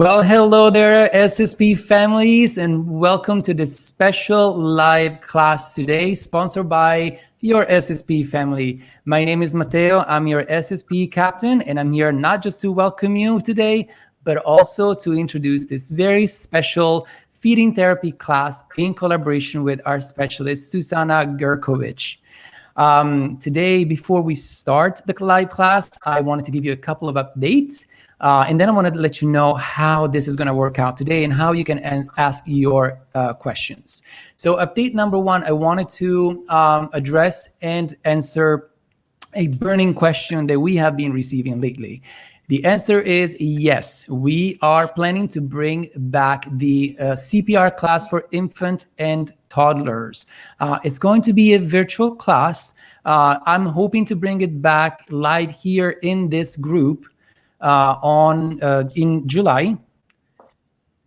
Well, hello there, SSP families, and welcome to this special live class today, sponsored by your SSP family. My name is Mateo. I'm your SSP captain, and I'm here not just to welcome you today, but also to introduce this very special feeding therapy class in collaboration with our specialist, Susanna Gurkovic. Today, before we start the live class, I wanted to give you a couple of updates. And then I wanted to let you know how this is going to work out today and how you can ask your questions. So update number one, I wanted to address and answer a burning question that we have been receiving lately. The answer is yes, we are planning to bring back the CPR class for infant and toddlers. It's going to be a virtual class. I'm hoping to bring it back live here in this group in July.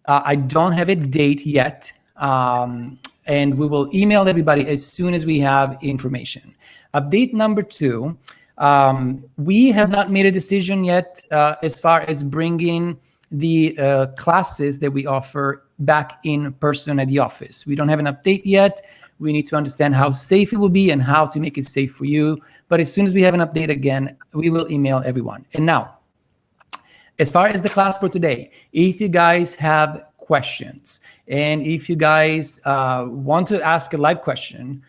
I don't have a date yet, and we will email everybody as soon as we have information. Update number two, we have not made a decision yet as far as bringing the classes that we offer back in person at the office. We don't have an update yet. We need to understand how safe it will be and how to make it safe for you. But as soon as we have an update again, we will email everyone. And now, as far as the class for today, if you guys have questions and if you guys want to ask a live question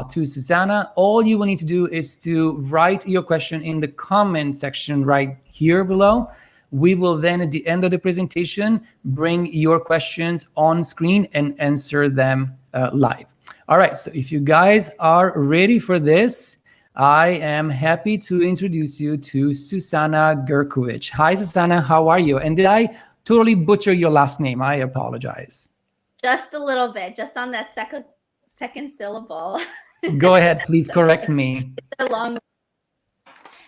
to Susanna, all you will need to do is to write your question in the comment section right here below. We will then, at the end of the presentation, bring your questions on screen and answer them live. All right, so if you guys are ready for this, I am happy to introduce you to Susanna Gurkovic. Hi, Susanna, how are you? And did I totally butcher your last name? I apologize. Just a little bit, just on that second syllable. Go ahead, please correct me. It's a long.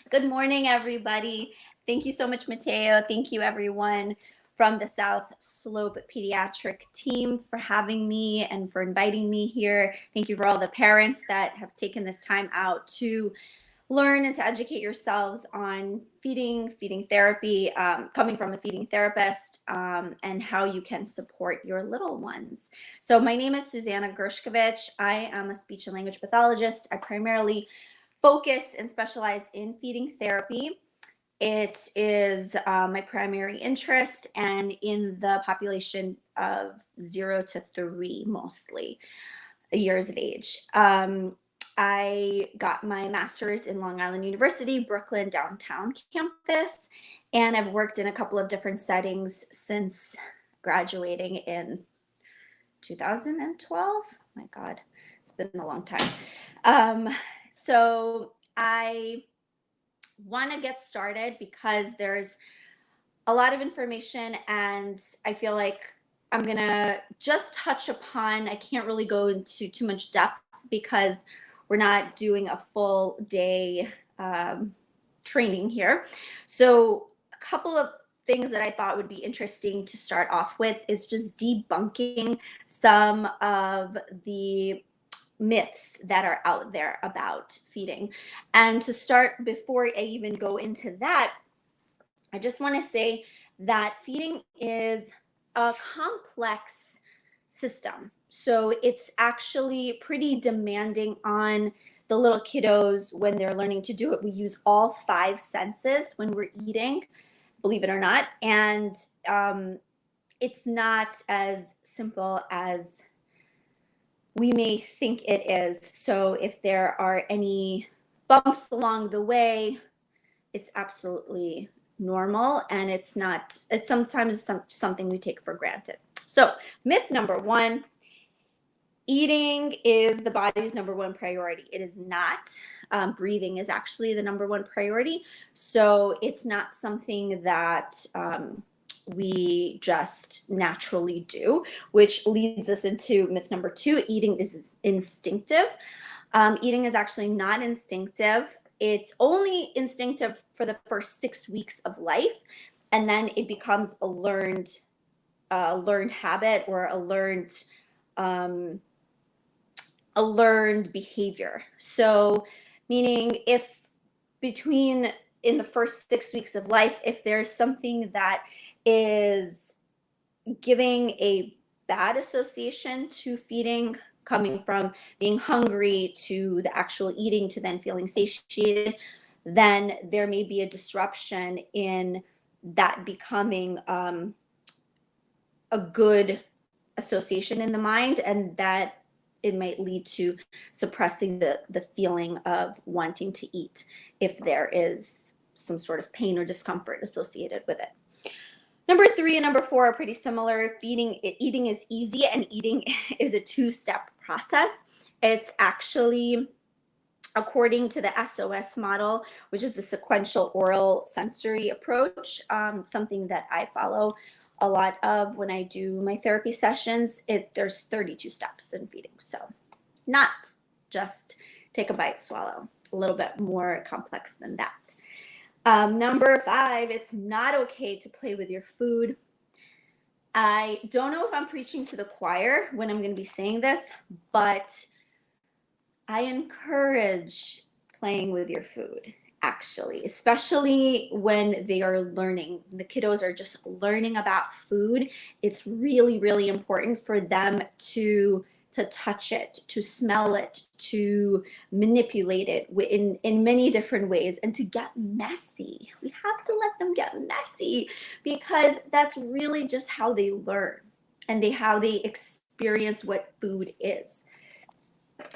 Good morning, everybody. Thank you so much, Mateo. Thank you, everyone from the South Slope Pediatric team for having me and for inviting me here. Thank you for all the parents that have taken this time out to learn and to educate yourselves on feeding therapy, coming from a feeding therapist, and how you can support your little ones. So my name is Susanna Gershkovich. I am a speech and language pathologist. I primarily focus and specialize in feeding therapy. It is my primary interest, and in the population of 0 to 3, mostly years of age. I got my master's in Long Island University, Brooklyn downtown campus, and I've worked in a couple of different settings since graduating in 2012. My God, it's been a long time. So I want to get started because there's a lot of information, and I feel like I'm going to just touch upon, I can't really go into too much depth because we're not doing a full day training here. So a couple of things that I thought would be interesting to start off with is just debunking some of the myths that are out there about feeding. And to start, before I even go into that, I just want to say that feeding is a complex system. So it's actually pretty demanding on the little kiddos when they're learning to do it. We use all 5 senses when we're eating, believe it or not. And it's not as simple as we may think it is. So if there are any bumps along the way, it's absolutely normal, and it's sometimes something we take for granted. So myth number 1, eating is the body's number 1 priority. It is not. Breathing is actually the number 1 priority. So it's not something that we just naturally do, which leads us into myth number 2. Eating is instinctive. Eating is actually not instinctive. It's only instinctive for the first 6 weeks of life, and then it becomes a learned habit or a learned behavior. So meaning if in the first 6 weeks of life, if there's something that is giving a bad association to feeding, coming from being hungry to the actual eating to then feeling satiated, then there may be a disruption in that becoming a good association in the mind, and that it might lead to suppressing the feeling of wanting to eat if there is some sort of pain or discomfort associated with it. Number 3 and number 4 are pretty similar. Eating is easy, and eating is a 2-step process. It's actually, according to the SOS model, which is the sequential oral sensory approach, something that I follow a lot of when I do my therapy sessions. There's 32 steps in feeding, so not just take a bite, swallow. A little bit more complex than that. Number 5, it's not okay to play with your food. I don't know if I'm preaching to the choir when I'm going to be saying this, but I encourage playing with your food, actually, especially when they are learning. The kiddos are just learning about food. It's really, really important for them to touch it, to smell it, to manipulate it in many different ways, and to get messy. We have to let them get messy, because that's really just how they learn and how they experience what food is.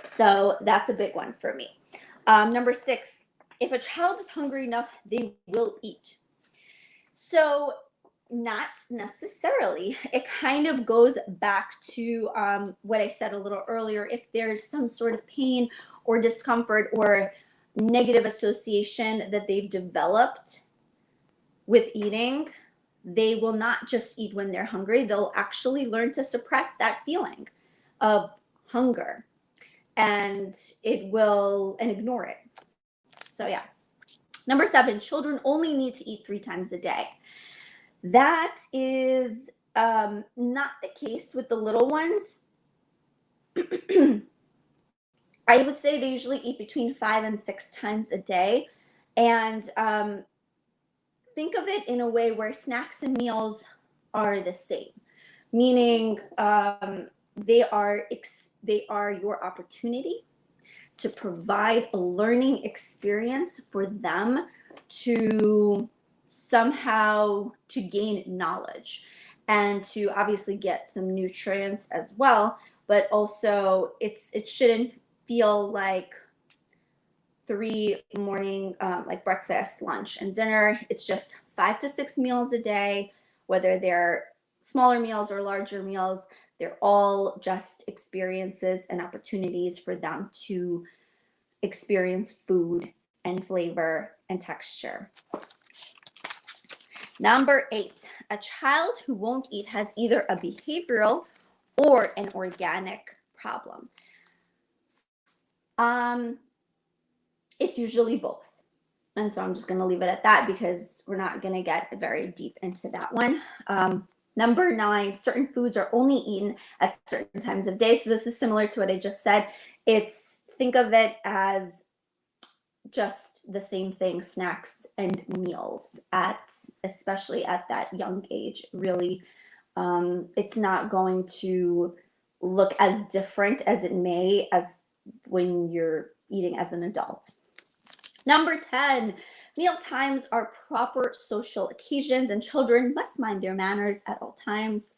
So that's a big one for me. Number 6, if a child is hungry enough, they will eat. So not necessarily. It kind of goes back to what I said a little earlier. If there's some sort of pain or discomfort or negative association that they've developed with eating, they will not just eat when they're hungry. They'll actually learn to suppress that feeling of hunger, and ignore it. So yeah. Number 7, children only need to eat 3 times a day. That is not the case with the little ones. I would say they usually eat between 5 and 6 times a day. And think of it in a way where snacks and meals are the same, meaning they are your opportunity to provide a learning experience for them to somehow to gain knowledge and to obviously get some nutrients as well, but also it shouldn't feel like 3 morning like breakfast, lunch, and dinner. It's just 5 to 6 meals a day, whether they're smaller meals or larger meals. They're all just experiences and opportunities for them to experience food and flavor and texture. Number 8, a child who won't eat has either a behavioral or an organic problem. It's usually both. And so I'm just going to leave it at that, because we're not going to get very deep into that one. Number 9, certain foods are only eaten at certain times of day. So this is similar to what I just said. Think of it as just the same thing, snacks and meals, especially at that young age. Really, it's not going to look as different as it may as when you're eating as an adult. Number 10, meal times are proper social occasions, and children must mind their manners at all times.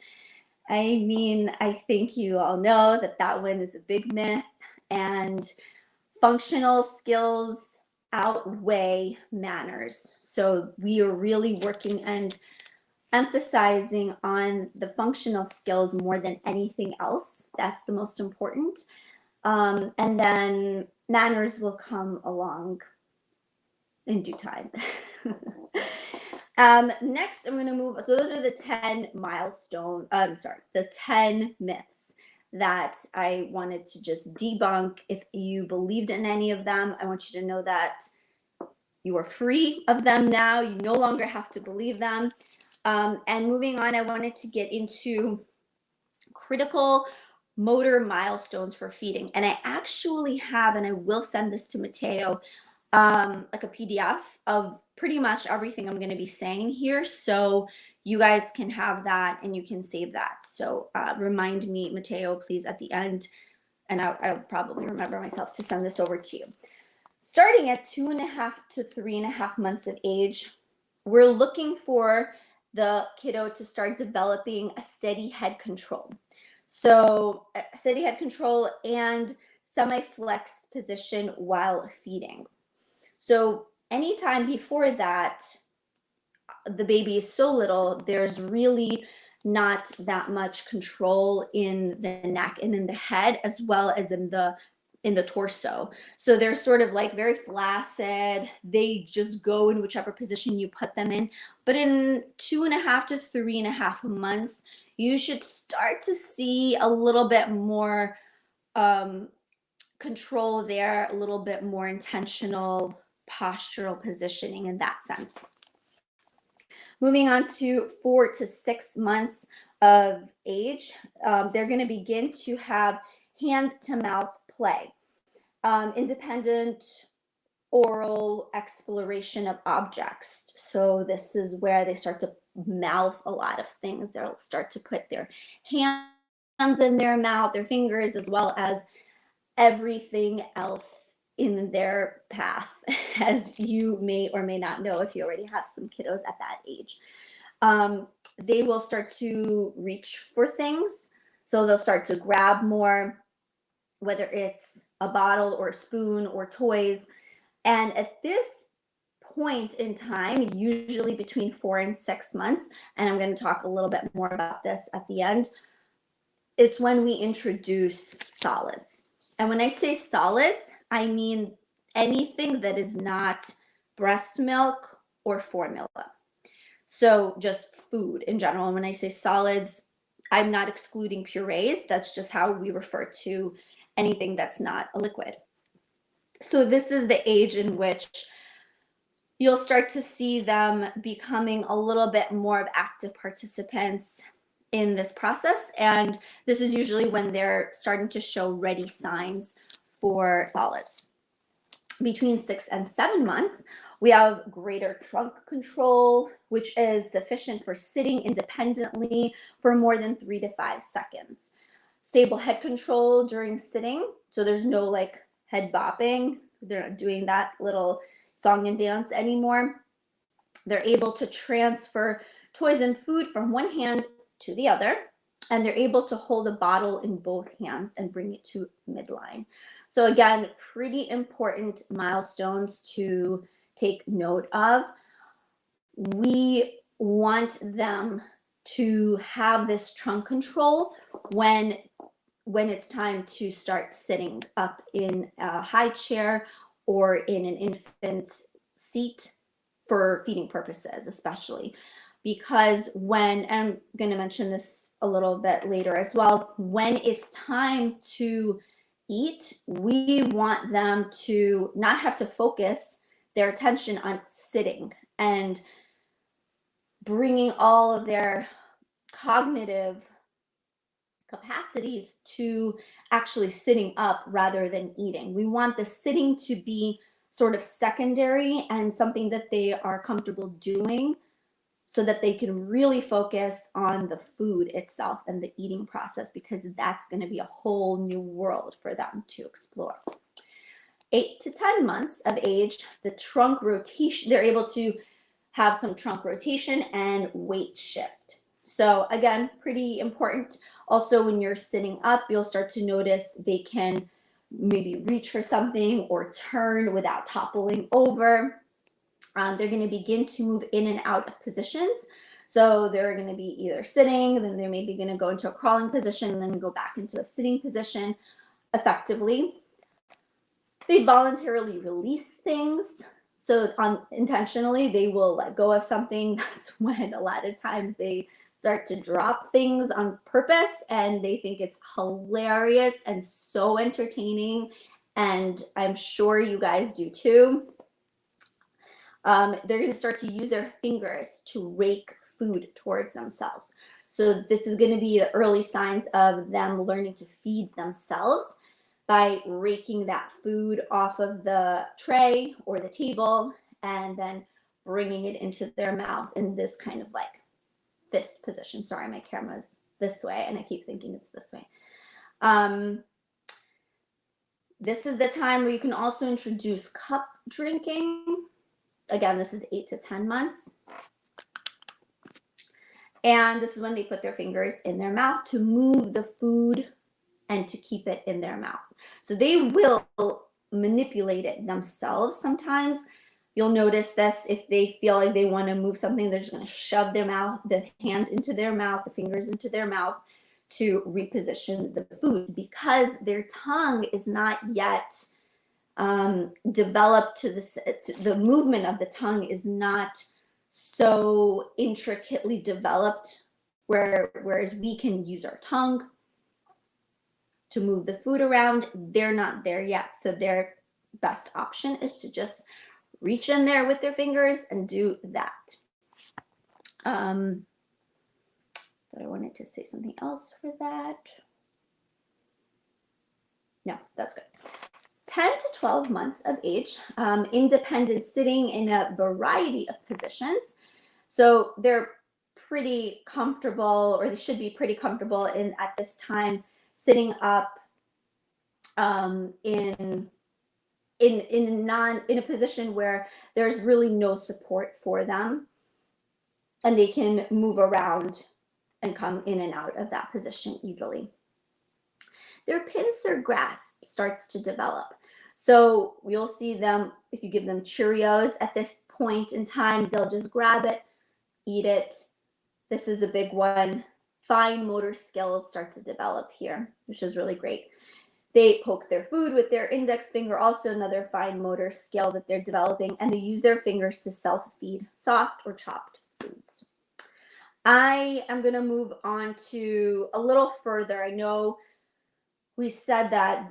I mean, I think you all know that one is a big myth, and functional skills outweigh manners. So we are really working and emphasizing on the functional skills more than anything else. That's the most important. And then manners will come along in due time. Next, I'm going to move. So those are the 10 the 10 myths that I wanted to just debunk. If you believed in any of them, I want you to know that you are free of them now. You no longer have to believe them. And moving on, I wanted to get into critical motor milestones for feeding. And I actually have, and I will send this to Mateo, like a PDF of pretty much everything I'm going to be saying here. So you guys can have that and you can save that. So remind me, Mateo, please, at the end, and I'll probably remember myself to send this over to you. Starting at 2.5 to 3.5 months of age, we're looking for the kiddo to start developing a steady head control. So a steady head control and semi-flexed position while feeding. So anytime before that, the baby is so little, there's really not that much control in the neck and in the head, as well as in the torso. So they're sort of like very flaccid. They just go in whichever position you put them in. But in 2.5 to 3.5 months, you should start to see a little bit more control there, a little bit more intentional postural positioning in that sense. Moving on to 4 to 6 months of age, they're going to begin to have hand-to-mouth play, independent oral exploration of objects. So this is where they start to mouth a lot of things. They'll start to put their hands in their mouth, their fingers, as well as everything else in their path, as you may or may not know if you already have some kiddos at that age. They will start to reach for things. So they'll start to grab more, whether it's a bottle or a spoon or toys. And at this point in time, usually between 4 and 6 months, and I'm going to talk a little bit more about this at the end, it's when we introduce solids. And when I say solids, I mean anything that is not breast milk or formula. So just food in general. And when I say solids, I'm not excluding purees. That's just how we refer to anything that's not a liquid. So this is the age in which you'll start to see them becoming a little bit more of active participants in this process. And this is usually when they're starting to show ready signs for solids. Between 6 and 7 months, we have greater trunk control, which is sufficient for sitting independently for more than 3 to 5 seconds. Stable head control during sitting. So there's no like head bopping. They're not doing that little song and dance anymore. They're able to transfer toys and food from one hand to the other, and they're able to hold a bottle in both hands and bring it to midline. So again, pretty important milestones to take note of. We want them to have this trunk control when it's time to start sitting up in a high chair or in an infant seat for feeding purposes, especially. Because when, and I'm going to mention this a little bit later as well, when it's time to eat, we want them to not have to focus their attention on sitting and bringing all of their cognitive capacities to actually sitting up rather than eating. We want the sitting to be sort of secondary and something that they are comfortable doing, so that they can really focus on the food itself and the eating process, because that's going to be a whole new world for them to explore. 8 to 10 months of age, the trunk rotation, they're able to have some trunk rotation and weight shift. So again, pretty important. Also, when you're sitting up, you'll start to notice they can maybe reach for something or turn without toppling over. They're going to begin to move in and out of positions. So they're going to be either sitting, then they're maybe going to go into a crawling position, and then go back into a sitting position effectively. They voluntarily release things. So intentionally, they will let go of something. That's when a lot of times they start to drop things on purpose, and they think it's hilarious and so entertaining. And I'm sure you guys do too. They're going to start to use their fingers to rake food towards themselves. So this is going to be the early signs of them learning to feed themselves by raking that food off of the tray or the table and then bringing it into their mouth in this kind of like fist position. Sorry, my camera's this way and I keep thinking it's this way. This is the time where you can also introduce cup drinking. Again, this is 8 to 10 months. And this is when they put their fingers in their mouth to move the food and to keep it in their mouth. So they will manipulate it themselves sometimes. You'll notice this if they feel like they want to move something, they're just going to shove their mouth, the hand into their mouth, the fingers into their mouth to reposition the food, because their tongue is not yet developed to the movement of the tongue is not so intricately developed, whereas we can use our tongue to move the food around. They're not there yet. So their best option is to just reach in there with their fingers and do that. But I wanted to say something else for that. No, that's good. 10 to 12 months of age, independent sitting in a variety of positions. So they're pretty comfortable, or they should be pretty comfortable at this time, sitting up in a position where there's really no support for them, and they can move around and come in and out of that position easily. Their pincer grasp starts to develop. So you'll see them, if you give them Cheerios at this point in time, they'll just grab it, eat it. This is a big one. Fine motor skills start to develop here, which is really great. They poke their food with their index finger, also another fine motor skill that they're developing, and they use their fingers to self-feed soft or chopped foods. I am going to move on to a little further. I know we said that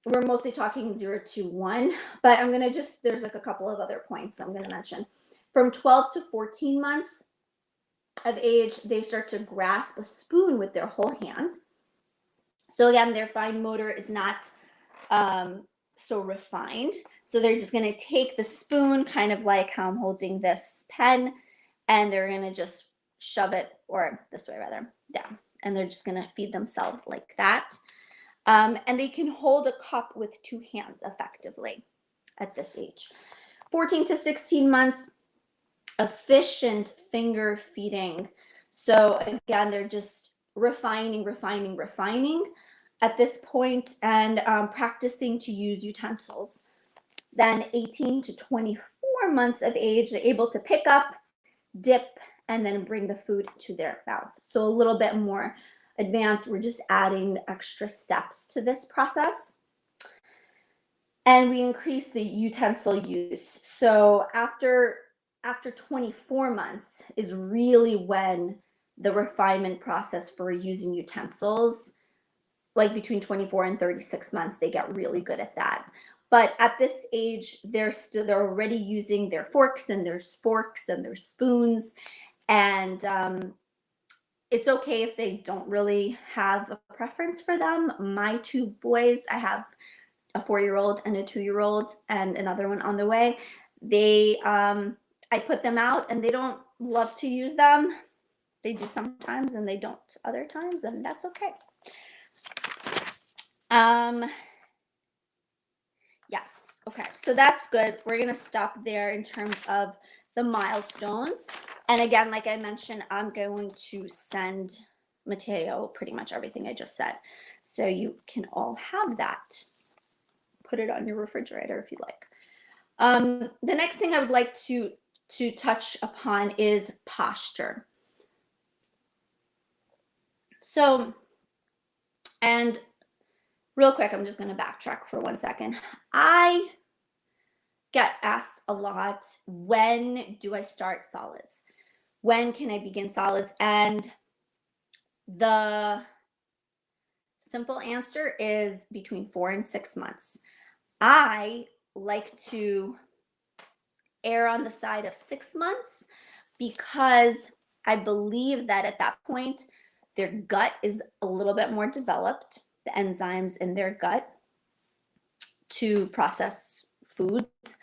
we're mostly talking 0 to 1, but I'm going to there's like a couple of other points I'm going to mention. From 12 to 14 months of age, they start to grasp a spoon with their whole hand. So again, their fine motor is not so refined. So they're just going to take the spoon, kind of like how I'm holding this pen, and they're going to just shove it, or this way rather, down. And they're just going to feed themselves like that. And they can hold a cup with 2 hands effectively at this age. 14 to 16 months, efficient finger feeding. So again, they're just refining at this point, and practicing to use utensils. Then 18 to 24 months of age, they're able to pick up, dip, and then bring the food to their mouth. So a little bit more advanced. We're just adding extra steps to this process. And we increase the utensil use. So after 24 months is really when the refinement process for using utensils, like between 24 and 36 months, they get really good at that. But at this age, they're already using their forks and their sporks and their spoons. And it's okay if they don't really have a preference for them. My 2 boys, I have a 4-year-old and a 2-year-old and another one on the way. I put them out and they don't love to use them. They do sometimes and they don't other times, and that's okay. Yes, okay, so that's good. We're gonna stop there in terms of the milestones. And again, like I mentioned, I'm going to send Mateo pretty much everything I just said, so you can all have that. Put it on your refrigerator if you like. The next thing I would like to touch upon is posture. So, and real quick, I'm just going to backtrack for 1 second. I get asked a lot, when do I start solids? When can I begin solids? And the simple answer is between 4 and 6 months. I like to err on the side of 6 months because I believe that at that point, their gut is a little bit more developed, the enzymes in their gut to process foods.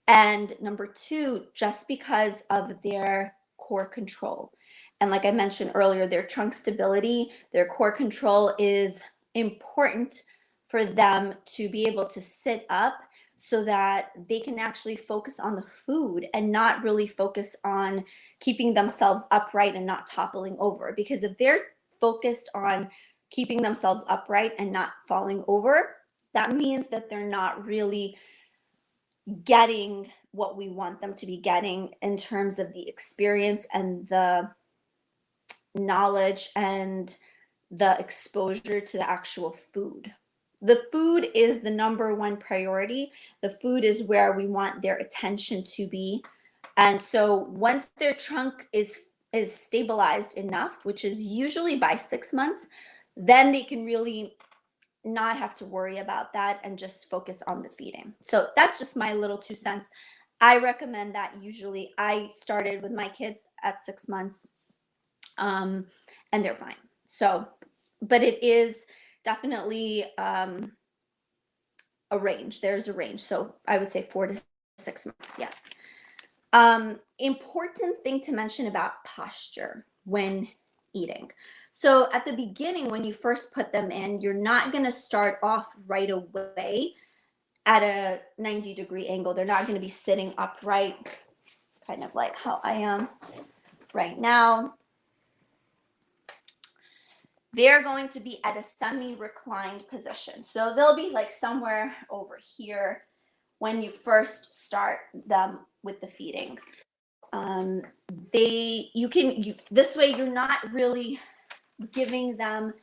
And number 2, just because of their core control. And like I mentioned earlier, their trunk stability, their core control is important for them to be able to sit up so that they can actually focus on the food and not really focus on keeping themselves upright and not toppling over. Because if they're focused on keeping themselves upright and not falling over, that means that they're not really getting what we want them to be getting in terms of the experience and the knowledge and the exposure to the actual food. The food is the number one priority. The food is where we want their attention to be. And so once their trunk is stabilized enough, which is usually by 6 months, then they can really not have to worry about that and just focus on the feeding. So that's just my little 2 cents. I recommend that. Usually I started with my kids at 6 months, and they're fine. So, but it is definitely a range. There's a range. So I would say 4 to 6 months. Yes. Important thing to mention about posture when eating. So at the beginning, when you first put them in, you're not going to start off right away at a 90-degree angle. They're not going to be sitting upright, kind of like how I am right now. They're going to be at a semi-reclined position. So they'll be like somewhere over here when you first start them with the feeding. This way you're not really giving them,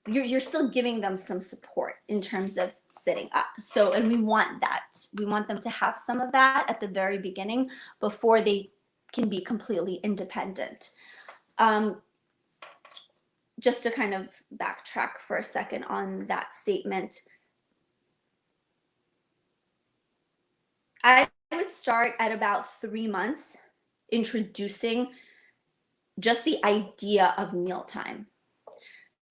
you're still giving them some support in terms of sitting up. So, and we want that. We want them to have some of that at the very beginning before they can be completely independent. Just to kind of backtrack for a second on that statement, I would start at about 3 months introducing just the idea of mealtime.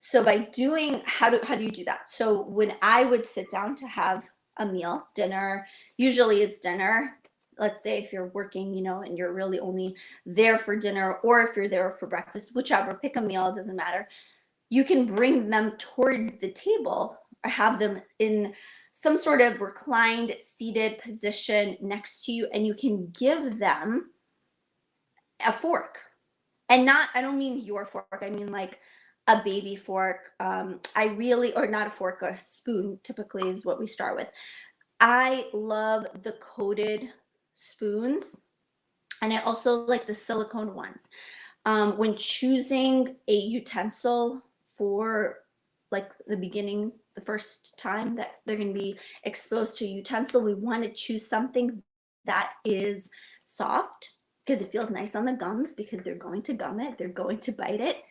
So by doing, how do you do that? So when I would sit down to have a meal, dinner, usually it's dinner. Let's say if you're working, and you're really only there for dinner, or if you're there for breakfast, whichever, pick a meal, it doesn't matter. You can bring them toward the table or have them in some sort of reclined, seated position next to you, and you can give them a fork. And I don't mean your fork, I mean like a baby fork. Or not a fork, a spoon typically is what we start with. I love the coated spoons, and I also like the silicone ones. When choosing a utensil for like the beginning, the first time that they're going to be exposed to a utensil, we want to choose something that is soft because it feels nice on the gums, because they're going to gum it, they're going to bite it.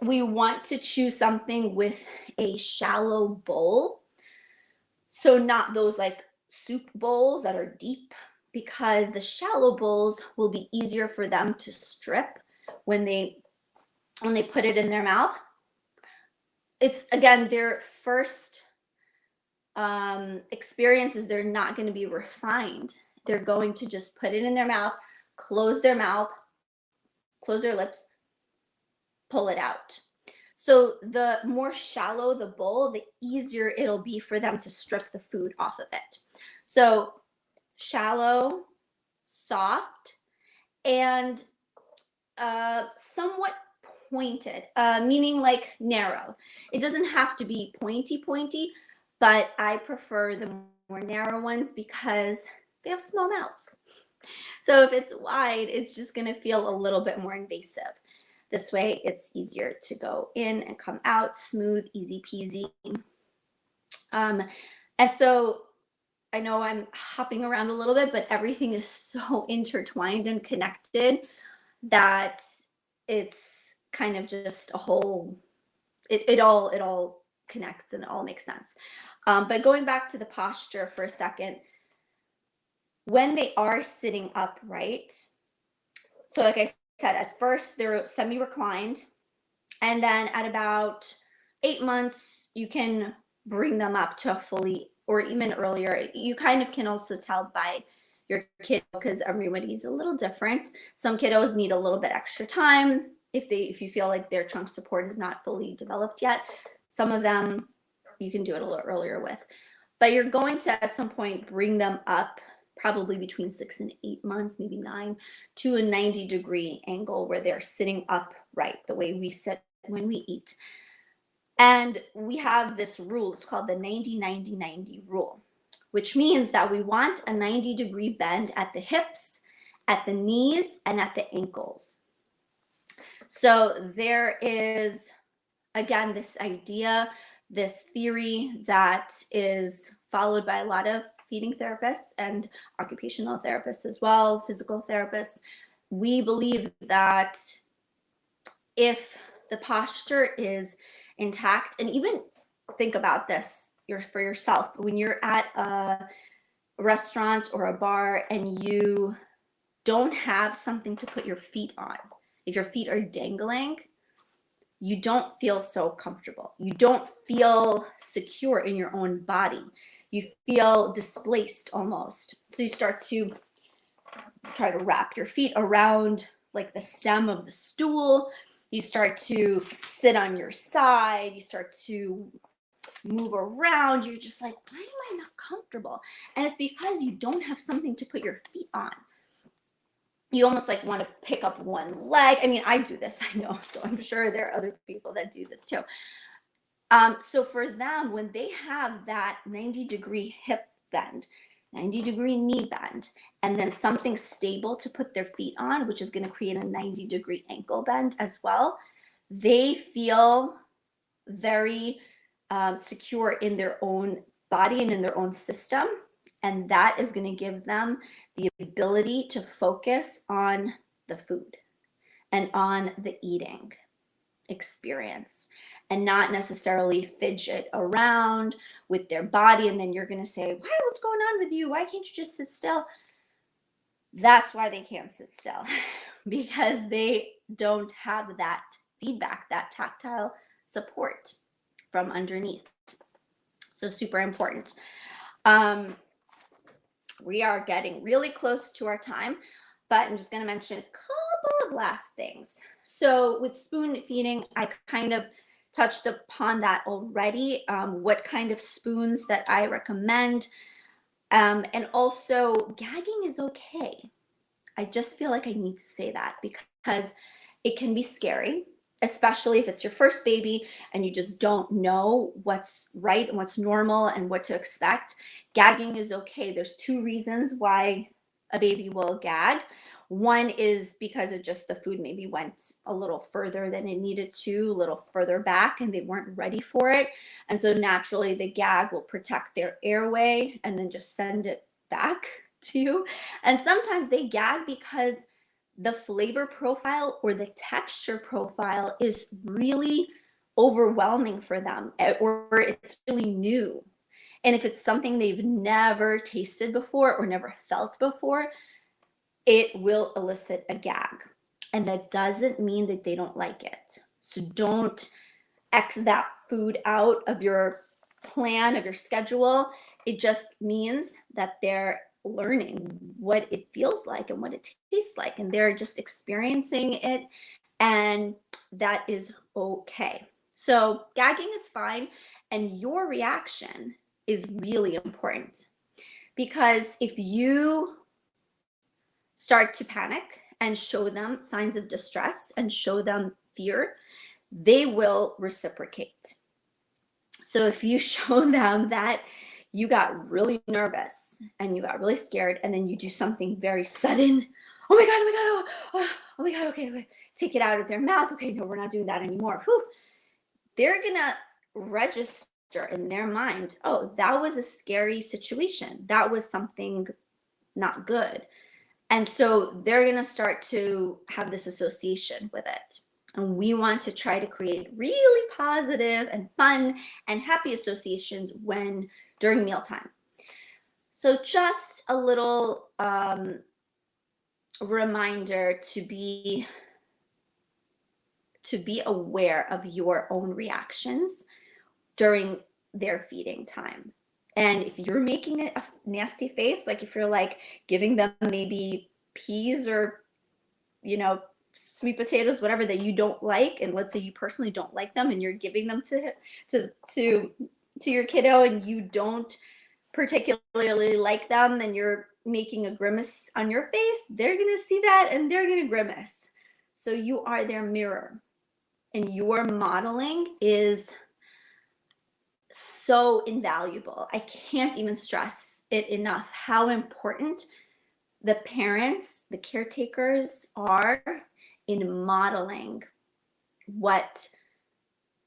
We want to choose something with a shallow bowl. So not those like soup bowls that are deep, because the shallow bowls will be easier for them to strip when they put it in their mouth. It's, again, their first experiences, they're not going to be refined. They're going to just put it in their mouth, close their lips, pull it out. So the more shallow the bowl, the easier it'll be for them to strip the food off of it. So shallow, soft, and somewhat pointed, meaning like narrow. It doesn't have to be pointy, but I prefer the more narrow ones because they have small mouths. So if it's wide, it's just going to feel a little bit more invasive. This way, it's easier to go in and come out, smooth, easy peasy. And so I know I'm hopping around a little bit, but everything is so intertwined and connected that it's kind of just a whole, it all connects and it all makes sense. But going back to the posture for a second, when they are sitting upright, so like I said, at first they're semi-reclined, and then at about 8 months, you can bring them up to a fully, or even earlier. You kind of can also tell by your kid, because everybody's a little different. Some kiddos need a little bit extra time if you feel like their trunk support is not fully developed yet. Some of them you can do it a little earlier with, but you're going to at some point bring them up, probably between 6 and 8 months, maybe 9, to a 90-degree angle where they're sitting upright the way we sit when we eat. And we have this rule, it's called the 90-90-90 rule, which means that we want a 90-degree bend at the hips, at the knees, and at the ankles. So there is, again, this idea, this theory that is followed by a lot of feeding therapists and occupational therapists as well, physical therapists. We believe that if the posture is intact, and even think about this for yourself, when you're at a restaurant or a bar and you don't have something to put your feet on, if your feet are dangling, you don't feel so comfortable. You don't feel secure in your own body. You feel displaced almost. So you start to try to wrap your feet around like the stem of the stool. You start to sit on your side. You start to move around. You're just like, why am I not comfortable? And it's because you don't have something to put your feet on. You almost like want to pick up one leg. I mean, I do this, I know, so I'm sure there are other people that do this too. So for them, when they have that 90-degree hip bend, 90-degree knee bend, and then something stable to put their feet on, which is going to create a 90-degree ankle bend as well, they feel very secure in their own body and in their own system. And that is going to give them the ability to focus on the food and on the eating experience, and not necessarily fidget around with their body. And then you're going to say, what's going on with you? Why can't you just sit still? That's why they can't sit still, because they don't have that feedback, that tactile support from underneath. So super important. We are getting really close to our time, but I'm just going to mention a couple of last things. So with spoon feeding, I kind of touched upon that already, what kind of spoons that I recommend. And also, gagging is okay. I just feel like I need to say that because it can be scary, especially if it's your first baby and you just don't know what's right and what's normal and what to expect. Gagging is okay. There's 2 reasons why a baby will gag. One is because the food maybe went a little further than it needed to, a little further back, and they weren't ready for it. And so naturally the gag will protect their airway and then just send it back to you. And sometimes they gag because the flavor profile or the texture profile is really overwhelming for them, or it's really new. And if it's something they've never tasted before or never felt before, it will elicit a gag. And that doesn't mean that they don't like it. So don't X that food out of your plan, of your schedule. It just means that they're learning what it feels like and what it tastes like, and they're just experiencing it, and that is okay. So gagging is fine, and your reaction is really important, because if you start to panic and show them signs of distress and show them fear, they will reciprocate. So if you show them that you got really nervous and you got really scared, and then you do something very sudden, oh my God, okay, take it out of their mouth. Okay, no, we're not doing that anymore. Whew. They're gonna register in their mind, oh, that was a scary situation. That was something not good. And so they're gonna start to have this association with it. And we want to try to create really positive and fun and happy associations during mealtime. So just a little reminder to be aware of your own reactions during their feeding time. And if you're making it a nasty face, like if you're like giving them maybe peas or, you know, sweet potatoes, whatever that you don't like, and let's say you personally don't like them and you're giving them to your kiddo and you don't particularly like them, then you're making a grimace on your face, they're going to see that and they're going to grimace. So you are their mirror, and your modeling is so invaluable. I can't even stress it enough how important the parents, the caretakers are in modeling what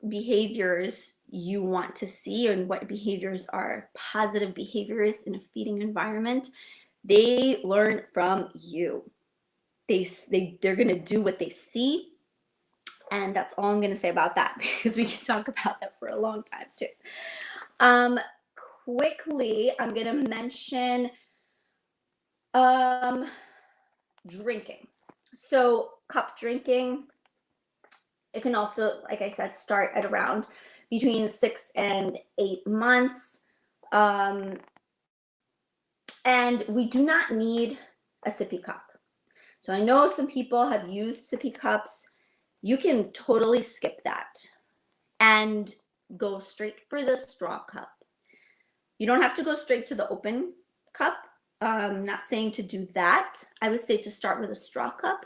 behaviors you want to see and what behaviors are positive behaviors in a feeding environment. They learn from you. They're going to do what they see. And that's all I'm going to say about that, because we can talk about that for a long time too. Quickly, I'm going to mention drinking. So cup drinking, it can also, like I said, start at around between 6 and 8 months. And we do not need a sippy cup. So I know some people have used sippy cups. You can totally skip that and go straight for the straw cup. You don't have to go straight to the open cup. I'm not saying to do that. I would say to start with a straw cup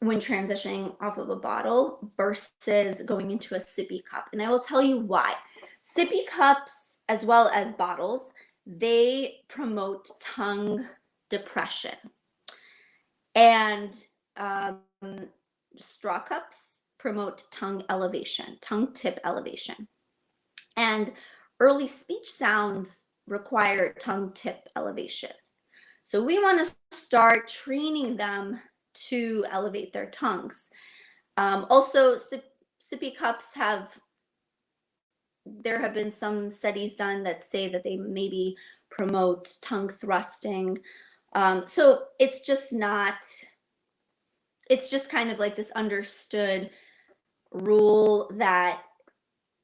when transitioning off of a bottle versus going into a sippy cup. And I will tell you why. Sippy cups, as well as bottles, they promote tongue depression. And straw cups promote tongue elevation, tongue tip elevation. And early speech sounds require tongue tip elevation. So we want to start training them to elevate their tongues. Also, sippy cups there have been some studies done that say that they maybe promote tongue thrusting. So it's just kind of like this understood rule that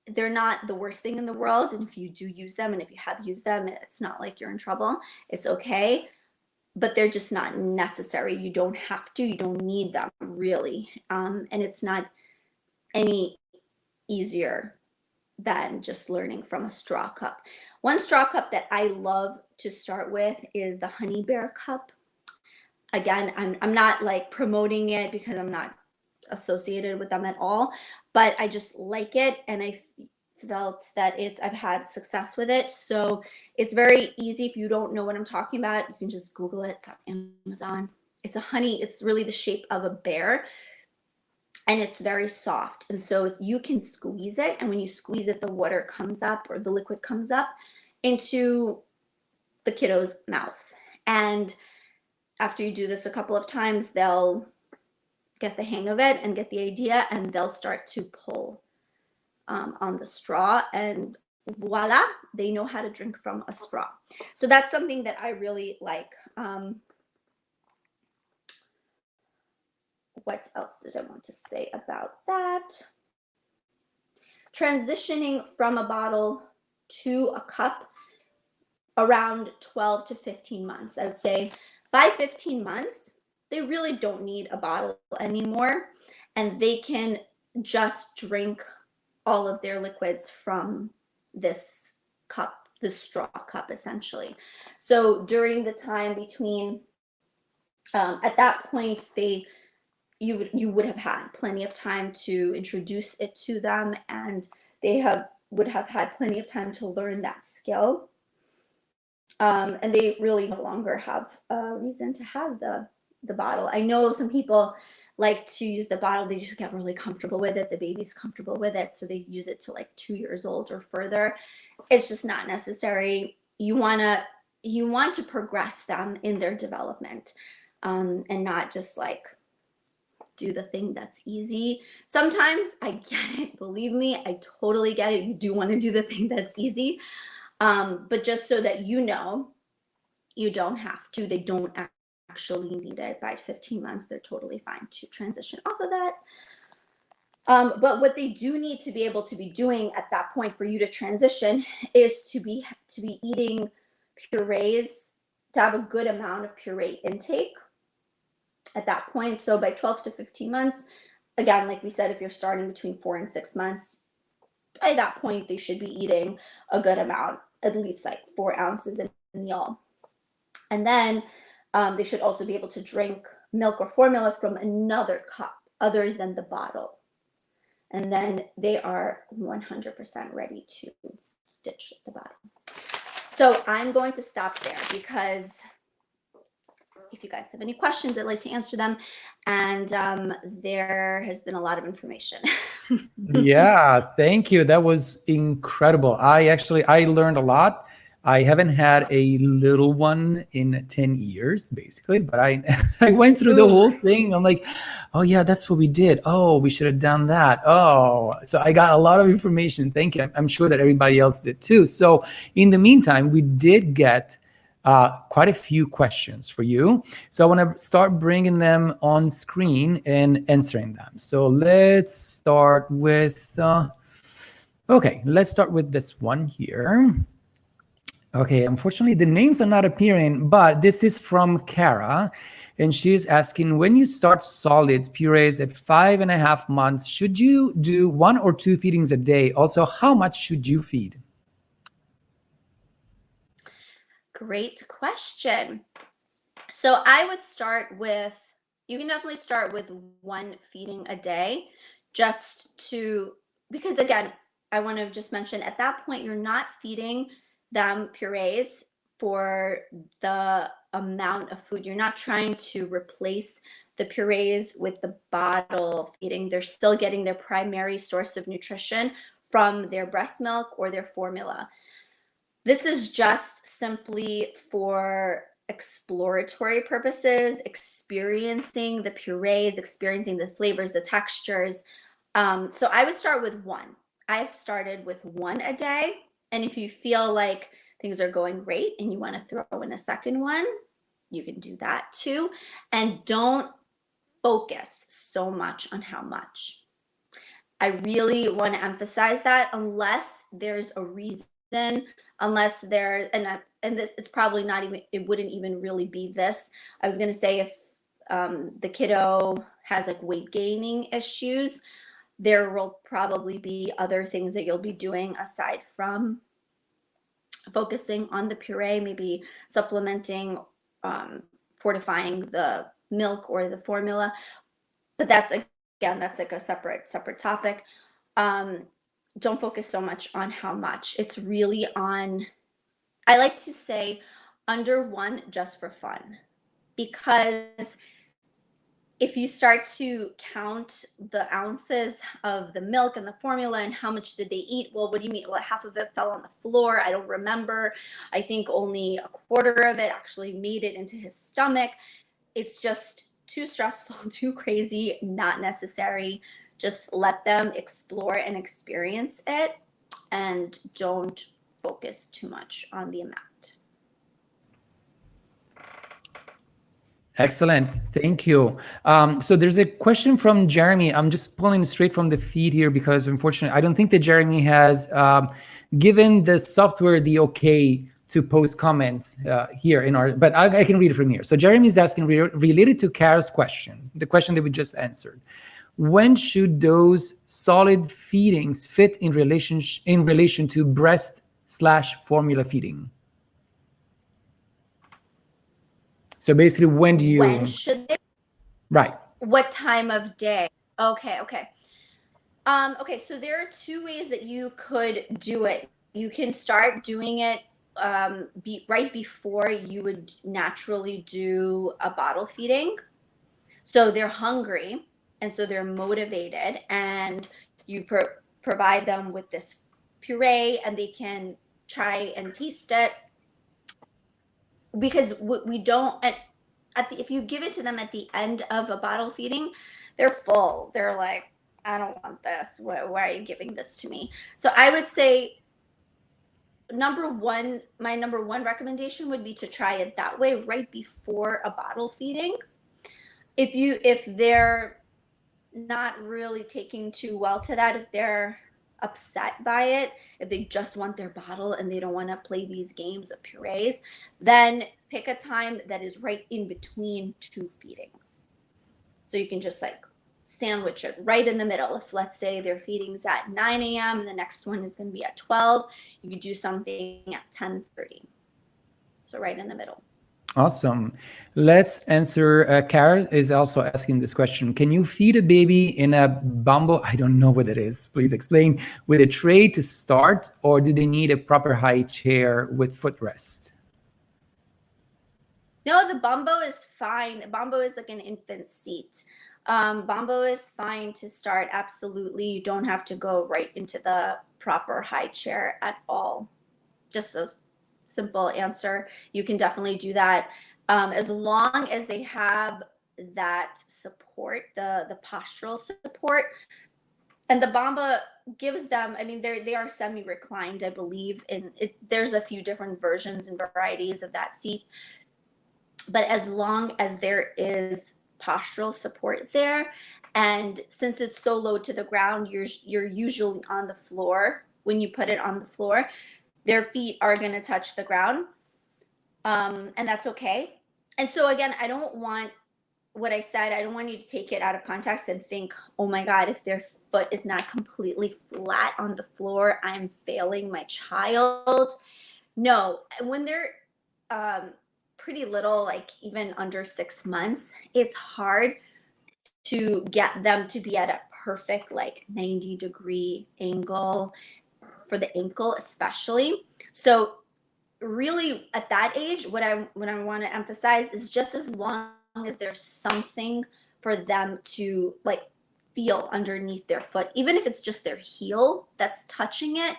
they're not the worst thing in the world. And if you do use them, and if you have used them, it's not like you're in trouble. It's okay. But they're just not necessary. You don't have to, you don't need them really. And it's not any easier than just learning from a straw cup. One straw cup that I love to start with is the Honey Bear cup. Again, I'm not like promoting it because I'm not associated with them at all, but I just like it, and I felt that I've had success with it. So it's very easy. If you don't know what I'm talking about, you can just Google it. It's on Amazon. It's really the shape of a bear, and it's very soft. And so you can squeeze it, and when you squeeze it, the water comes up, or the liquid comes up into the kiddo's mouth. And after you do this a couple of times, they'll get the hang of it and get the idea, and they'll start to pull on the straw, and voila, they know how to drink from a straw. So that's something that I really like. What else did I want to say about that? Transitioning from a bottle to a cup around 12 to 15 months. I would say by 15 months, they really don't need a bottle anymore, and they can just drink all of their liquids from this cup, this straw cup, essentially. So during the time between, at that point, you would have had plenty of time to introduce it to them, and they would have had plenty of time to learn that skill. And they really no longer have a reason to have the bottle. I know some people like to use the bottle. They just get really comfortable with it. The baby's comfortable with it, so they use it to like 2 years old or further. It's just not necessary. You want to progress them in their development, and not just like do the thing that's easy. Sometimes I get it. Believe me, I totally get it. You do want to do the thing that's easy. But just so that you know, you don't have to. They don't actually need it. By 15 months, they're totally fine to transition off of that. But what they do need to be able to be doing at that point for you to transition is to be eating purees, to have a good amount of puree intake at that point. So by 12 to 15 months, again, like we said, if you're starting between 4 and 6 months, by that point they should be eating a good amount, at least like 4 ounces a meal. And then they should also be able to drink milk or formula from another cup other than the bottle. And then they are 100% ready to ditch the bottle. So I'm going to stop there, because if you guys have any questions, I'd like to answer them. And there has been a lot of information. Yeah, thank you. That was incredible. I learned a lot. I haven't had a little one in 10 years, basically, but I went through the whole thing. I'm like, oh yeah, that's what we did. Oh, we should have done that. Oh, so I got a lot of information. Thank you. I'm sure that everybody else did too. So in the meantime, we did get quite a few questions for you. So I want to start bringing them on screen and answering them. So let's start with, okay, let's start with this one here. Okay, unfortunately, the names are not appearing, but this is from Kara. And she's asking, when you start solids purees at 5.5 months, should you do 1 or 2 feedings a day? Also, how much should you feed? Great question. So I would start with, you can definitely start with 1 feeding a day, just to, because again, I want to just mention at that point, you're not feeding them purees for the amount of food. You're not trying to replace the purees with the bottle feeding. They're still getting their primary source of nutrition from their breast milk or their formula. This is just simply for exploratory purposes, experiencing the purees, experiencing the flavors, the textures. So I would start with 1. I've started with 1 a day. And if you feel like things are going great and you want to throw in a second one, you can do that too. And don't focus so much on how much. I really want to emphasize that, unless there's a reason, unless there, and this, it's probably not even, it wouldn't even really be this. I was going to say, if the kiddo has like weight gaining issues, there will probably be other things that you'll be doing aside from focusing on the puree, maybe supplementing, fortifying the milk or the formula. But that's, again, that's like a separate topic. Don't focus so much on how much. It's really on, I like to say, under 1 just for fun. Because if you start to count the ounces of the milk and the formula and how much did they eat, well, what do you mean? Well, half of it fell on the floor. I don't remember. I think only 1/4 of it actually made it into his stomach. It's just too stressful, too crazy, not necessary. Just let them explore and experience it, and don't focus too much on the amount. Excellent. Thank you. So there's a question from Jeremy. I'm just pulling straight from the feed here because unfortunately, I don't think that Jeremy has given the software the okay to post comments here in our, but I can read it from here. So Jeremy is asking, related to Kara's question, the question that we just answered. When should those solid feedings fit in relation to breast/formula feeding? So basically, when should they? Right. What time of day? Okay. Okay, so there are 2 ways that you could do it. You can start doing it right before you would naturally do a bottle feeding. So they're hungry, and so they're motivated, and you provide them with this puree, and they can try and taste it. Because we don't, if you give it to them at the end of a bottle feeding, they're full. They're like, I don't want this. Why are you giving this to me? So I would say, my number one recommendation would be to try it that way, right before a bottle feeding. If not really taking too well to that, if they're upset by it, if they just want their bottle and they don't want to play these games of purees, then pick a time that is right in between two feedings. So you can just like sandwich it right in the middle. If let's say their feeding's at 9 a.m. and the next one is going to be at 12, you could do something at 10:30. So right in the middle. Awesome. Let's answer. Carol is also asking this question. Can you feed a baby in a bumbo? I don't know what it is. Please explain. With a tray to start, or do they need a proper high chair with footrest? No, the bumbo is fine. Bumbo is like an infant seat. Bumbo is fine to start. Absolutely. You don't have to go right into the proper high chair at all. Just a simple answer. You can definitely do that. As long as they have that support, the postural support. And the Bamba gives them, I mean, they are semi-reclined, I believe. And there's a few different versions and varieties of that seat. But as long as there is postural support there, and since it's so low to the ground, you're usually on the floor. When you put it on the floor, their feet are going to touch the ground, and that's okay. And so again, I don't want what I said. I don't want you to take it out of context and think, oh my God, if their foot is not completely flat on the floor, I'm failing my child. No, when they're pretty little, like even under 6 months, it's hard to get them to be at a perfect like 90-degree angle for the ankle especially. So really at that age, what I want to emphasize is just as long as there's something for them to like feel underneath their foot, even if it's just their heel that's touching it,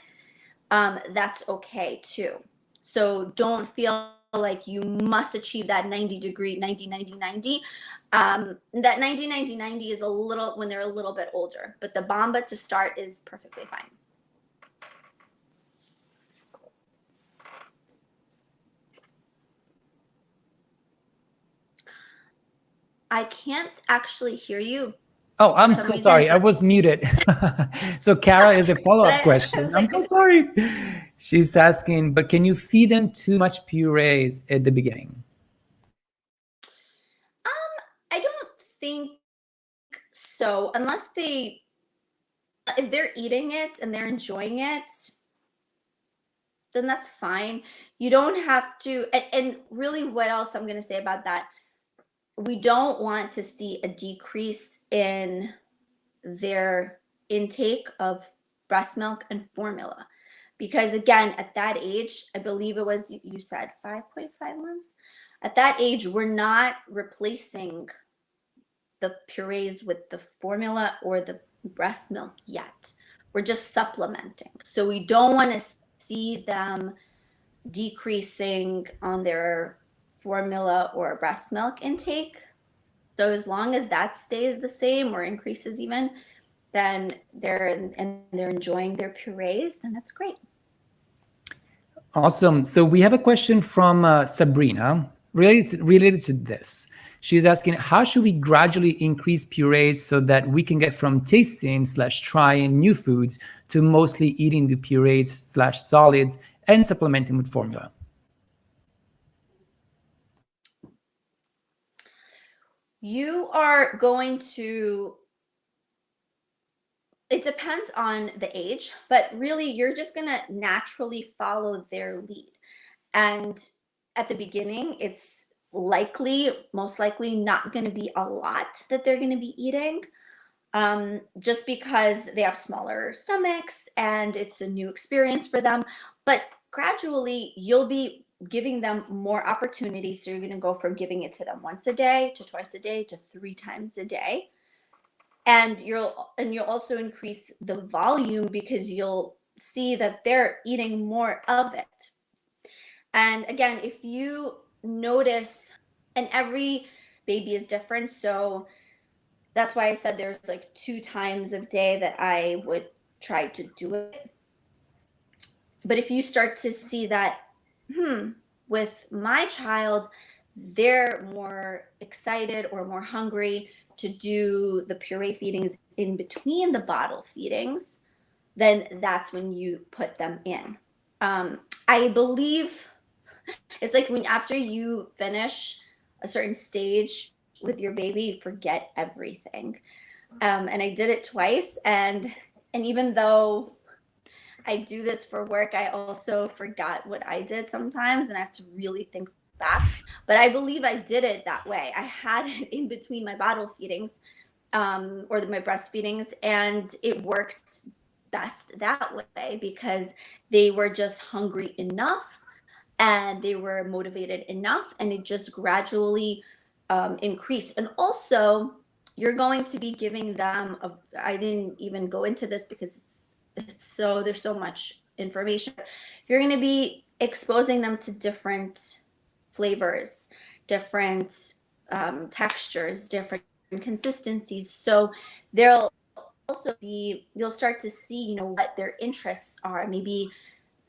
that's okay too. So don't feel like you must achieve that 90-degree, 90, 90, 90. That 90, 90, 90 is a little when they're a little bit older, but the Bamba to start is perfectly fine. I can't actually hear you. Oh, I'm so sorry. I was muted. So Kara is a follow-up question. I'm so sorry. She's asking, but can you feed them too much purees at the beginning? I don't think so, unless if they're eating it and they're enjoying it, then that's fine. You don't have to, and really what else I'm going to say about that, we don't want to see a decrease in their intake of breast milk and formula. Because again, at that age, I believe it was, you said 5.5 months. At that age, we're not replacing the purees with the formula or the breast milk yet. We're just supplementing. So we don't want to see them decreasing on their formula or breast milk intake. So as long as that stays the same or increases even, then they're enjoying their purees, then that's great. Awesome. So we have a question from Sabrina related to this. She's asking, how should we gradually increase purees so that we can get from tasting/trying new foods to mostly eating the purees/solids and supplementing with formula? You are going to, it depends on the age, but really you're just going to naturally follow their lead. And at the beginning, it's most likely not going to be a lot that they're going to be eating, just because they have smaller stomachs and it's a new experience for them. But gradually, you'll be giving them more opportunities. So you're going to go from giving it to them once a day to twice a day to 3 times a day. And you'll also increase the volume because you'll see that they're eating more of it. And again, if you notice, and every baby is different, so that's why I said there's like 2 times a day that I would try to do it. But if you start to see that, with my child, they're more excited or more hungry to do the puree feedings in between the bottle feedings, then that's when you put them in. I believe it's like when after you finish a certain stage with your baby, you forget everything. And I did it twice, and even though I do this for work, I also forgot what I did sometimes, and I have to really think back. But I believe I did it that way. I had it in between my bottle feedings, or my breastfeedings, and it worked best that way because they were just hungry enough and they were motivated enough, and it just gradually increased. And also, you're going to be giving them I didn't even go into this because there's so much information. You're going to be exposing them to different flavors, different textures, different consistencies. So they'll also you'll start to see, you know, what their interests are. Maybe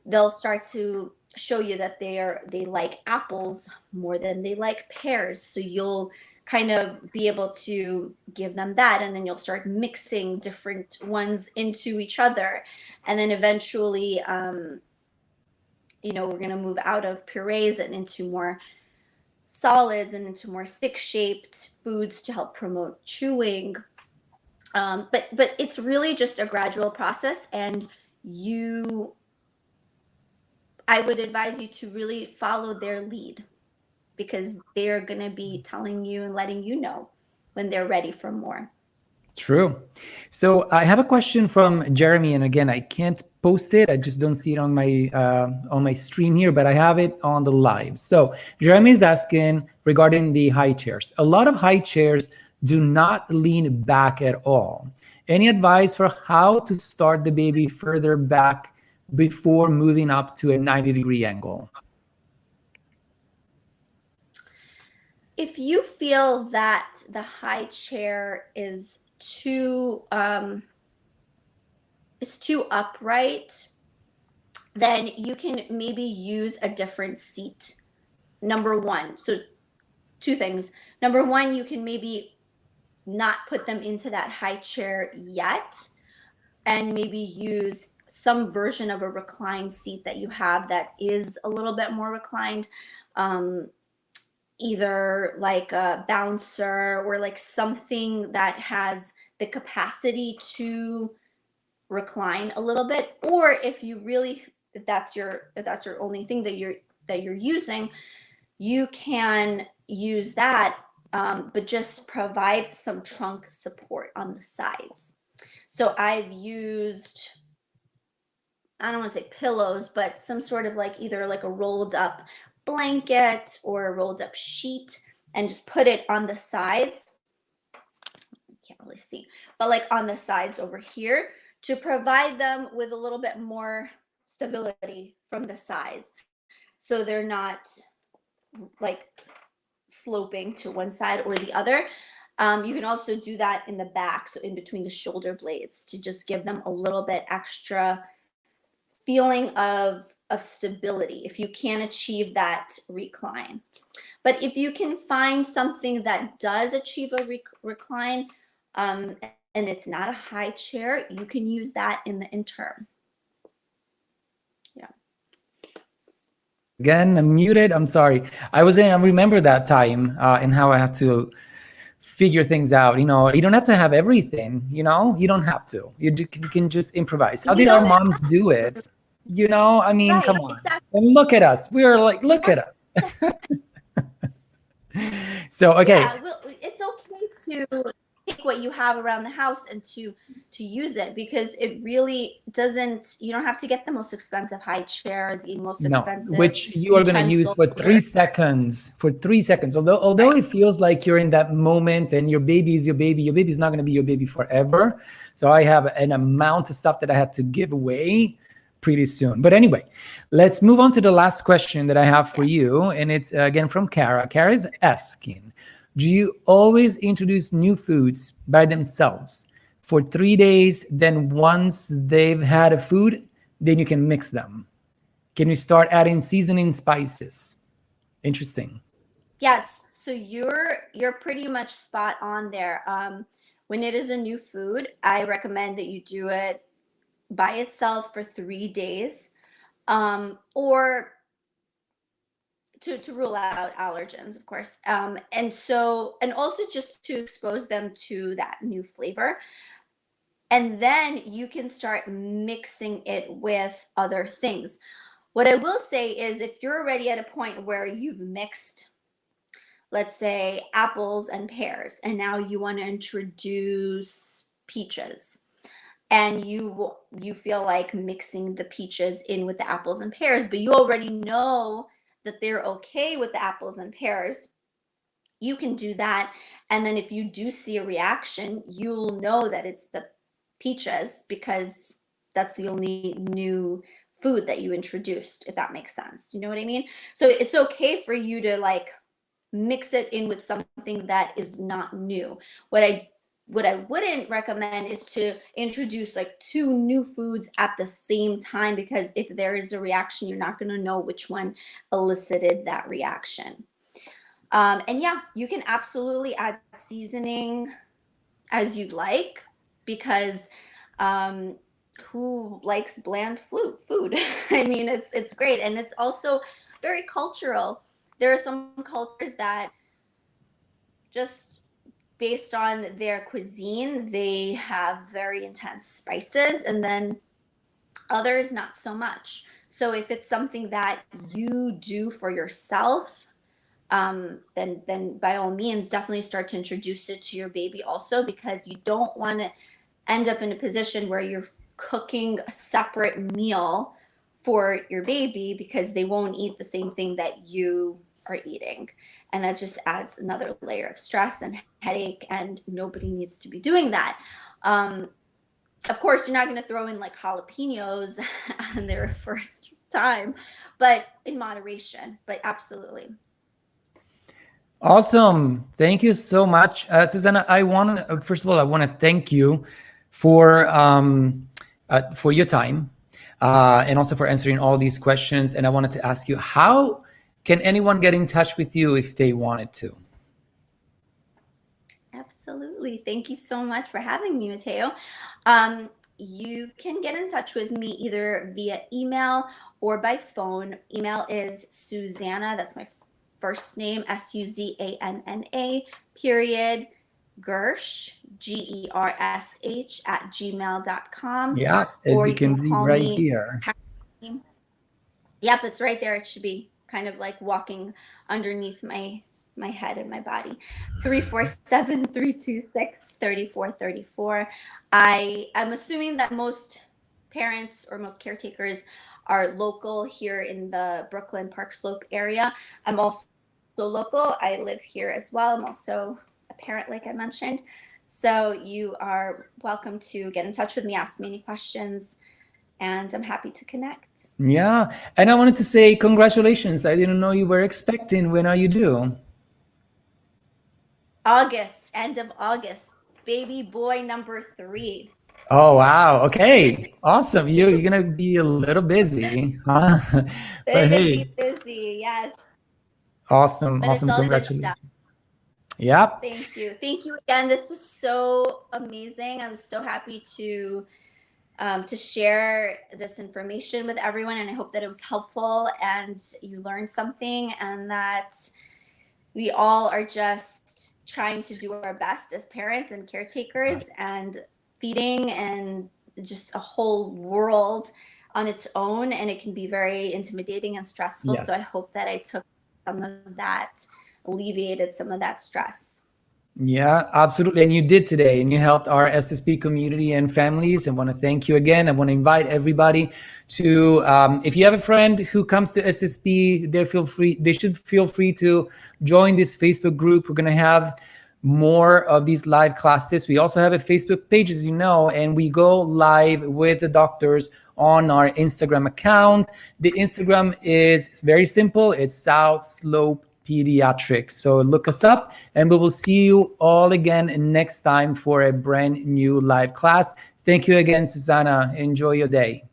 they'll start to show you that they like apples more than they like pears. So you'll kind of be able to give them that, and then you'll start mixing different ones into each other, and then eventually you know, we're going to move out of purees and into more solids and into more stick-shaped foods to help promote chewing. But it's really just a gradual process, and I would advise you to really follow their lead, because they're going to be telling you and letting you know when they're ready for more. True. So I have a question from Jeremy, and again, I can't post it. I just don't see it on my stream here, but I have it on the live. So Jeremy is asking regarding the high chairs. A lot of high chairs do not lean back at all. Any advice for how to start the baby further back before moving up to a 90-degree angle? If you feel that the high chair is too upright, then you can maybe use a different seat. Number one, so two things. Number one, you can maybe not put them into that high chair yet, and maybe use some version of a reclined seat that you have that is a little bit more reclined, either like a bouncer or like something that has the capacity to recline a little bit. Or if that's your only thing that you're using, you can use that, but just provide some trunk support on the sides. So I've used, I don't want to say pillows, but some sort of like either like a rolled up blanket or a rolled up sheet, and just put it on the sides. I can't really see, but like on the sides over here, to provide them with a little bit more stability from the sides, so they're not like sloping to one side or the other. You can also do that in the back, so in between the shoulder blades, to just give them a little bit extra feeling of stability if you can achieve that recline. But if you can find something that does achieve a recline, and it's not a high chair, you can use that in the interim. Yeah. Again, I'm muted. I'm sorry. I remember that time and how I had to figure things out. You know, you don't have to have everything, you know, you don't have to. You can just improvise. How did our moms do it? You know, I mean, right, come on. Exactly. And look at us. We are like, look at us. So, okay. Yeah, well, it's okay to take what you have around the house and to use it, because it really doesn't, you don't have to get the most expensive high chair, the most expensive, which you are going to use for 3 seconds. For 3 seconds. Although it feels like you're in that moment and your baby is your baby is not going to be your baby forever. So I have an amount of stuff that I had to give away pretty soon. But anyway, let's move on to the last question that I have for you. And it's again from Kara. Kara is asking, do you always introduce new foods by themselves for 3 days? Then once they've had a food, then you can mix them. Can you start adding seasoning spices? Interesting. Yes. So you're pretty much spot on there. When it is a new food, I recommend that you do it by itself for 3 days, or to rule out allergens, of course. And also just to expose them to that new flavor. And then you can start mixing it with other things. What I will say is, if you're already at a point where you've mixed, let's say, apples and pears, and now you want to introduce peaches, and you feel like mixing the peaches in with the apples and pears, but you already know that they're okay with the apples and pears, you can do that. And then if you do see a reaction, you'll know that it's the peaches, because that's the only new food that you introduced, if that makes sense. You know what I mean? So it's okay for you to like mix it in with something that is not new. What I wouldn't recommend is to introduce like 2 new foods at the same time, because if there is a reaction, you're not going to know which one elicited that reaction. And yeah, you can absolutely add seasoning as you'd like, because who likes bland food? I mean, it's great, and it's also very cultural. There are some cultures that, just based on their cuisine, they have very intense spices, and then others not so much. So if it's something that you do for yourself, then by all means, definitely start to introduce it to your baby also, because you don't want to end up in a position where you're cooking a separate meal for your baby, because they won't eat the same thing that you are eating. And that just adds another layer of stress and headache, and nobody needs to be doing that. Of course, you're not going to throw in like jalapenos on their first time, but in moderation, but absolutely. Awesome. Thank you so much. Susanna, first of all, I want to thank you for your time, and also for answering all these questions. And I wanted to ask you, how can anyone get in touch with you if they wanted to? Absolutely. Thank you so much for having me, Mateo. You can get in touch with me either via email or by phone. Email is Susanna, that's my first name, Suzanna, period, Gersh, Gersh, @gmail.com. Yeah, as you can read right here. Yep, it's right there. It should be kind of like walking underneath my head and my body. 347-326-3434. I'm assuming that most parents or most caretakers are local here in the Brooklyn Park Slope area. I'm also local. I live here as well. I'm also a parent, like I mentioned. So you are welcome to get in touch with me, ask me any questions, and I'm happy to connect. Yeah. And I wanted to say congratulations. I didn't know you were expecting. When are you due? August, end of August. Baby boy number 3. Oh, wow. Okay. Awesome. You're going to be a little busy, huh? But hey. Busy, yes. Awesome. But awesome. it's all Congratulations. good stuff. Yep. Thank you. Thank you again. This was so amazing. I'm so happy to share this information with everyone, and I hope that it was helpful and you learned something, and that we all are just trying to do our best as parents and caretakers, and feeding and just a whole world on its own, and it can be very intimidating and stressful. Yes. So I hope that I took some of that, alleviated some of that stress. Yeah, absolutely. And you did today, and you helped our SSP community and families. I want to thank you again. I want to invite everybody to, if you have a friend who comes to SSP, they should feel free to join this Facebook group. We're going to have more of these live classes. We also have a Facebook page, as you know, and we go live with the doctors on our Instagram account. The Instagram is very simple. It's South Slope Pediatrics. So look us up, and we will see you all again next time for a brand new live class. Thank you again, Susanna. Enjoy your day.